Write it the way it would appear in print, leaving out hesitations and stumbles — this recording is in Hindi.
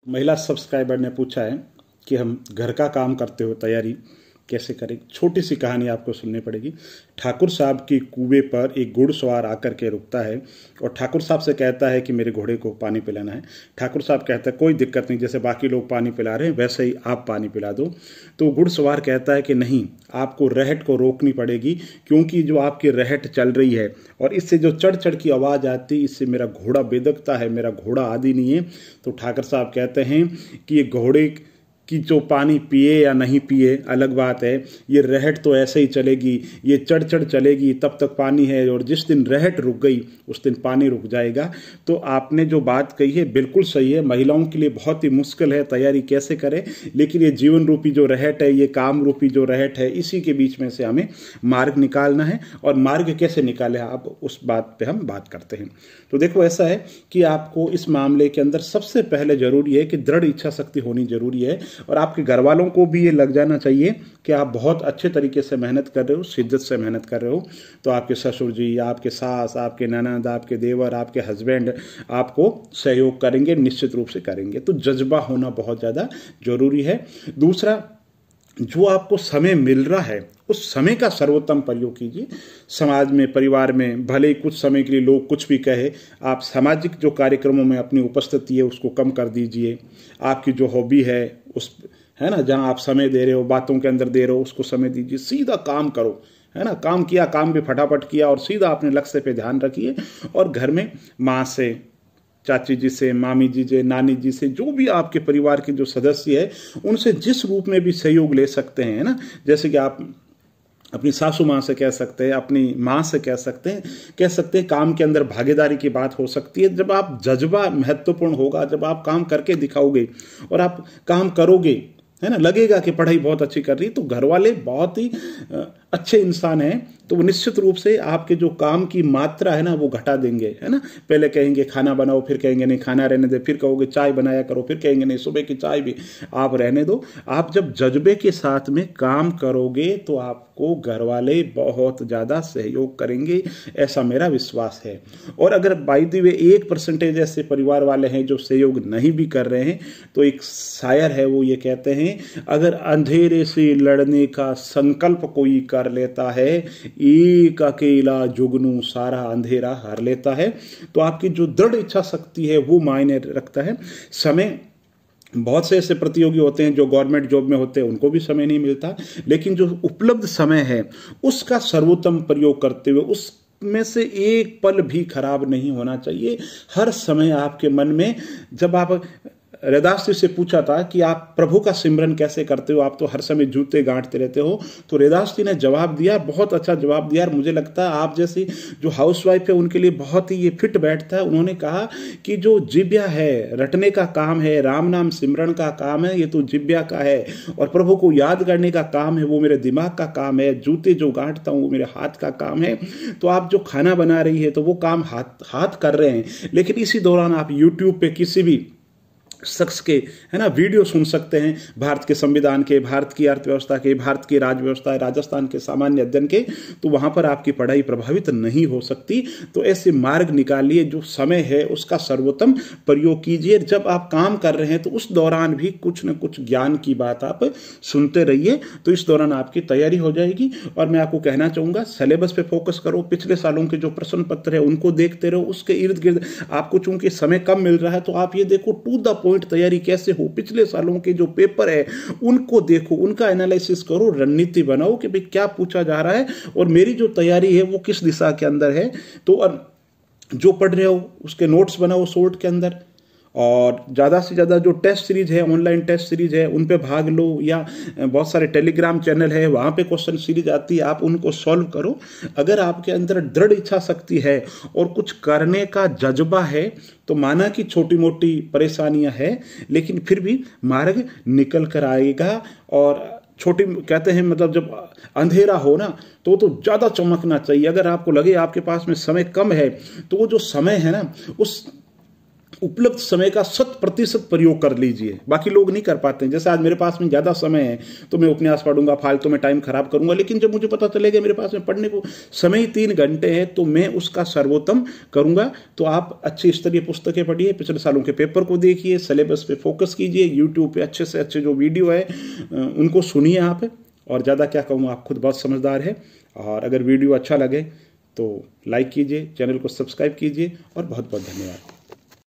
महिला सब्सक्राइबर ने पूछा है कि हम घर का काम करते हुए तैयारी कैसे करें। छोटी सी कहानी आपको सुननी पड़ेगी। ठाकुर साहब की कुएं पर एक घुड़सवार आकर के रुकता है और ठाकुर साहब से कहता है कि मेरे घोड़े को पानी पिलाना है। ठाकुर साहब कहता है कोई दिक्कत नहीं, जैसे बाकी लोग पानी पिला रहे हैं वैसे ही आप पानी पिला दो। तो घुड़सवार कहता है कि नहीं, आपको रहट को रोकनी पड़ेगी, क्योंकि जो आपकी रहट चल रही है और इससे जो चढ़ चढ़ की आवाज़ आती है, इससे मेरा घोड़ा बेदकता है, मेरा घोड़ा आदि नहीं है। तो ठाकुर साहब कहते हैं कि ये घोड़े कि जो पानी पिए या नहीं पिए अलग बात है, ये रहट तो ऐसे ही चलेगी, ये चढ़ चढ़ चलेगी तब तक पानी है, और जिस दिन रहट रुक गई उस दिन पानी रुक जाएगा। तो आपने जो बात कही है बिल्कुल सही है। महिलाओं के लिए बहुत ही मुश्किल है तैयारी कैसे करें, लेकिन ये जीवन रूपी जो रहट है, ये काम रूपी जो रहट है, इसी के बीच में से हमें मार्ग निकालना है। और मार्ग कैसे निकाले आप उस बात पे हम बात करते हैं। तो देखो, ऐसा है कि आपको इस मामले के अंदर सबसे पहले जरूरी है कि दृढ़ इच्छा शक्ति होनी जरूरी है, और आपके घर वालों को भी ये लग जाना चाहिए कि आप बहुत अच्छे तरीके से मेहनत कर रहे हो, शिद्दत से मेहनत कर रहे हो। तो आपके ससुर जी, आपके सास, आपके ननद, आपके देवर, आपके हस्बैंड आपको सहयोग करेंगे, निश्चित रूप से करेंगे। तो जज्बा होना बहुत ज़्यादा जरूरी है। दूसरा, जो आपको समय मिल रहा है उस समय का सर्वोत्तम प्रयोग कीजिए। समाज में, परिवार में भले ही कुछ समय के लिए लोग कुछ भी कहे, आप सामाजिक जो कार्यक्रमों में अपनी उपस्थिति है उसको कम कर दीजिए। आपकी जो हॉबी है उस है ना, जहां आप समय दे रहे हो, बातों के अंदर दे रहे हो, उसको समय दीजिए। सीधा काम करो, है ना। काम किया, काम भी फटाफट किया और सीधा अपने लक्ष्य पे ध्यान रखिए। और घर में माँ से, चाची जी से, मामी जी से, नानी जी से, जो भी आपके परिवार के जो सदस्य है उनसे जिस रूप में भी सहयोग ले सकते हैं, है ना। जैसे कि आप अपनी सासू माँ से कह सकते हैं, अपनी माँ से कह सकते हैं काम के अंदर भागीदारी की बात हो सकती है। जब आप जज्बा महत्वपूर्ण होगा, जब आप काम करके दिखाओगे और आप काम करोगे, है ना, लगेगा कि पढ़ाई बहुत अच्छी कर रही है, तो घर वाले बहुत ही अच्छे इंसान हैं, तो वो निश्चित रूप से आपके जो काम की मात्रा है ना वो घटा देंगे, है ना। पहले कहेंगे खाना बनाओ, फिर कहेंगे नहीं खाना रहने दे, फिर कहोगे चाय बनाया करो, फिर कहेंगे नहीं सुबह की चाय भी आप रहने दो। आप जब जज्बे के साथ में काम करोगे तो आपको घर वाले बहुत ज़्यादा सहयोग करेंगे, ऐसा मेरा विश्वास है। और अगर बाय द वे 1% ऐसे परिवार वाले हैं जो सहयोग नहीं भी कर रहे हैं, तो एक शायर है वो ये कहते हैं, अगर अंधेरे से लड़ने का संकल्प कोई कर लेता है, एक अकेला जुगनू सारा अंधेरा हर लेता है। तो आपकी जो दृढ़ इच्छा शक्ति है वो मायने रखता है। समय, बहुत से ऐसे प्रतियोगी होते हैं जो गवर्नमेंट जॉब में होते हैं, उनको भी समय नहीं मिलता, लेकिन जो उपलब्ध समय है उसका सर्वोत्तम प्रयोग करते हुए उस में से एक पल भी खराब नहीं होना चाहिए। हर समय आपके मन में, जब आप रैदास जी से पूछा था कि आप प्रभु का सिमरन कैसे करते हो, आप तो हर समय जूते गांठते रहते हो, तो रैदास जी ने जवाब दिया, बहुत अच्छा जवाब दिया। मुझे लगता है आप जैसी जो हाउसवाइफ है उनके लिए बहुत ही ये फिट बैठता है। उन्होंने कहा कि जो जिब्या है, रटने का काम है, राम नाम सिमरन का काम है, ये तो जिब्या का है, और प्रभु को याद करने का काम है वो मेरे दिमाग का काम है, जूते जो गांठता हूँ वो मेरे हाथ का काम है। तो आप जो खाना बना रही है तो वो काम हाथ कर रहे हैं, लेकिन इसी दौरान आप यूट्यूब पे किसी भी शख्स के, है ना, वीडियो सुन सकते हैं, भारत के संविधान के, भारत की अर्थव्यवस्था के, भारत की राज्य व्यवस्था, राजस्थान के सामान्य अध्ययन के, तो वहां पर आपकी पढ़ाई प्रभावित नहीं हो सकती। तो ऐसे मार्ग निकालिए, जो समय है उसका सर्वोत्तम प्रयोग कीजिए। जब आप काम कर रहे हैं तो उस दौरान भी कुछ न कुछ ज्ञान की बात आप सुनते रहिए, तो इस दौरान आपकी तैयारी हो जाएगी। और मैं आपको कहना चाहूंगा, सिलेबस पे फोकस करो, पिछले सालों के जो प्रश्न पत्र है उनको देखते रहो, उसके इर्द गिर्द आपको चूंकि समय कम मिल रहा है तो आप ये देखो टू द पॉइंट तैयारी कैसे हो, पिछले सालों के जो पेपर है उनको देखो, उनका एनालिसिस करो, रणनीति बनाओ कि भाई क्या पूछा जा रहा है और मेरी जो तैयारी है वो किस दिशा के अंदर है। तो जो पढ़ रहे हो उसके नोट्स बनाओ शॉर्ट के अंदर, और ज़्यादा से ज़्यादा जो टेस्ट सीरीज है, ऑनलाइन टेस्ट सीरीज है, उन पे भाग लो, या बहुत सारे टेलीग्राम चैनल है वहाँ पे क्वेश्चन सीरीज आती है, आप उनको सॉल्व करो। अगर आपके अंदर दृढ़ इच्छा शक्ति है और कुछ करने का जज्बा है तो माना कि छोटी मोटी परेशानियां हैं, लेकिन फिर भी मार्ग निकल कर आएगा। और छोटी कहते हैं, मतलब जब अंधेरा हो ना तो ज़्यादा चमकना चाहिए। अगर आपको लगे आपके पास में समय कम है तो वो जो समय है ना, उस उपलब्ध समय का 100% प्रयोग कर लीजिए। बाकी लोग नहीं कर पाते हैं। जैसे आज मेरे पास में ज़्यादा समय है तो मैं उपन्यास पढ़ूंगा, फालतू में टाइम खराब करूंगा, लेकिन जब मुझे पता चलेगा मेरे पास में पढ़ने को समय ही 3 घंटे है तो मैं उसका सर्वोत्तम करूंगा। तो आप अच्छी स्तरीय पुस्तकें पढ़िए, पिछले सालों के पेपर को देखिए, सिलेबस पे फोकस कीजिए, यूट्यूब पे अच्छे से अच्छे जो वीडियो है उनको सुनिए आप। और ज़्यादा क्या कहूँ, आप खुद बहुत समझदार है। और अगर वीडियो अच्छा लगे तो लाइक कीजिए, चैनल को सब्सक्राइब कीजिए और बहुत बहुत धन्यवाद।